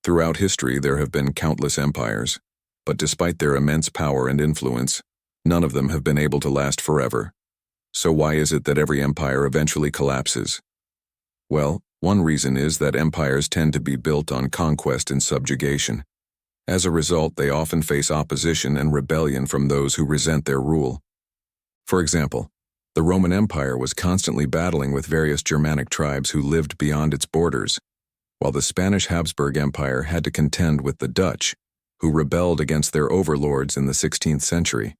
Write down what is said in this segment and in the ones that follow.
Throughout history, there have been countless empires, but despite their immense power and influence, none of them have been able to last forever. So why is it that every empire eventually collapses? Well, one reason is that empires tend to be built on conquest and subjugation. As a result, they often face opposition and rebellion from those who resent their rule. For example, the Roman Empire was constantly battling with various Germanic tribes who lived beyond its borders, while the Spanish Habsburg Empire had to contend with the Dutch, who rebelled against their overlords in the 16th century.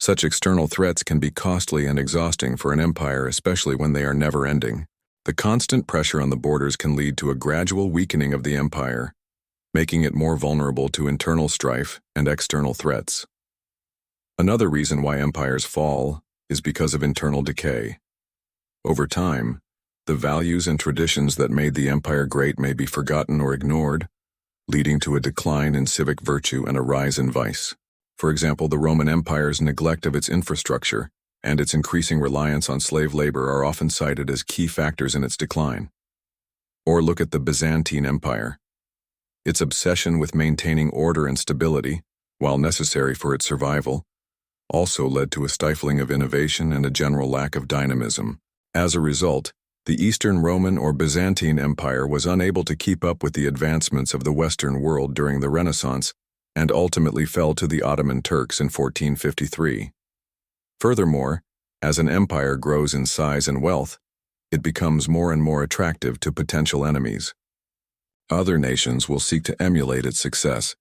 Such external threats can be costly and exhausting for an empire, especially when they are never-ending. The constant pressure on the borders can lead to a gradual weakening of the empire, making it more vulnerable to internal strife and external threats. Another reason why empires fall is because of internal decay. Over time, the values and traditions that made the empire great may be forgotten or ignored, leading to a decline in civic virtue and a rise in vice. For example, the Roman Empire's neglect of its infrastructure and its increasing reliance on slave labor are often cited as key factors in its decline. Or look at the Byzantine Empire. Its obsession with maintaining order and stability, while necessary for its survival, also led to a stifling of innovation and a general lack of dynamism. As a result, the Eastern Roman or Byzantine Empire was unable to keep up with the advancements of the Western world during the Renaissance and ultimately fell to the Ottoman Turks in 1453. Furthermore, as an empire grows in size and wealth, it becomes more and more attractive to potential enemies. Other nations will seek to emulate its success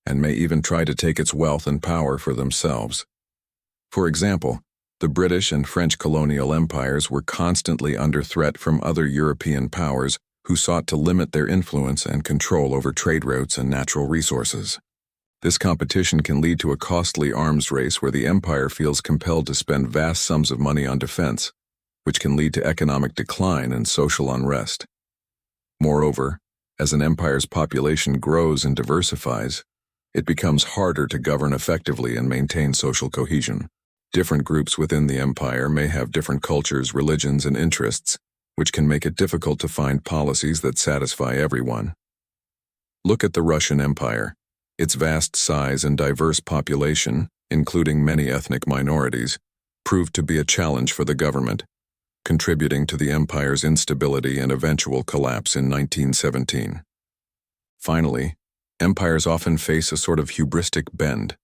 and may even try to take its wealth and power for themselves. For example, the British and French colonial empires were constantly under threat from other European powers who sought to limit their influence and control over trade routes and natural resources. This competition can lead to a costly arms race where the empire feels compelled to spend vast sums of money on defense, which can lead to economic decline and social unrest. Moreover, as an empire's population grows and diversifies, it becomes harder to govern effectively and maintain social cohesion. Different groups within the empire may have different cultures, religions, and interests, which can make it difficult to find policies that satisfy everyone. Look at the Russian Empire. Its vast size and diverse population, including many ethnic minorities, proved to be a challenge for the government, contributing to the empire's instability and eventual collapse in 1917. Finally, empires often face a sort of hubristic bend.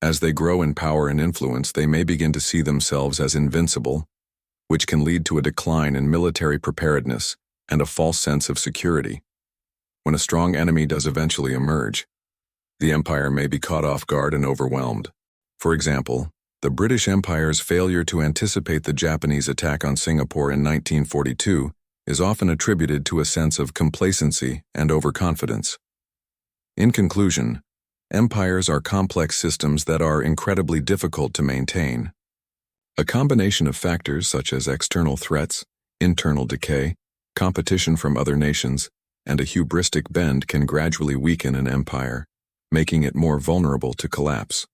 As they grow in power and influence, they may begin to see themselves as invincible, which can lead to a decline in military preparedness and a false sense of security. When a strong enemy does eventually emerge, the empire may be caught off guard and overwhelmed. For example, the British Empire's failure to anticipate the Japanese attack on Singapore in 1942 is often attributed to a sense of complacency and overconfidence. In conclusion, empires are complex systems that are incredibly difficult to maintain. A combination of factors such as external threats, internal decay, competition from other nations, and a hubristic bend can gradually weaken an empire, making it more vulnerable to collapse.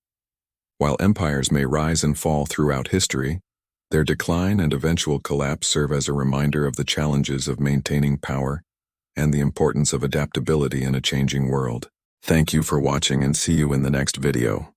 While empires may rise and fall throughout history, their decline and eventual collapse serve as a reminder of the challenges of maintaining power and the importance of adaptability in a changing world. Thank you for watching and see you in the next video.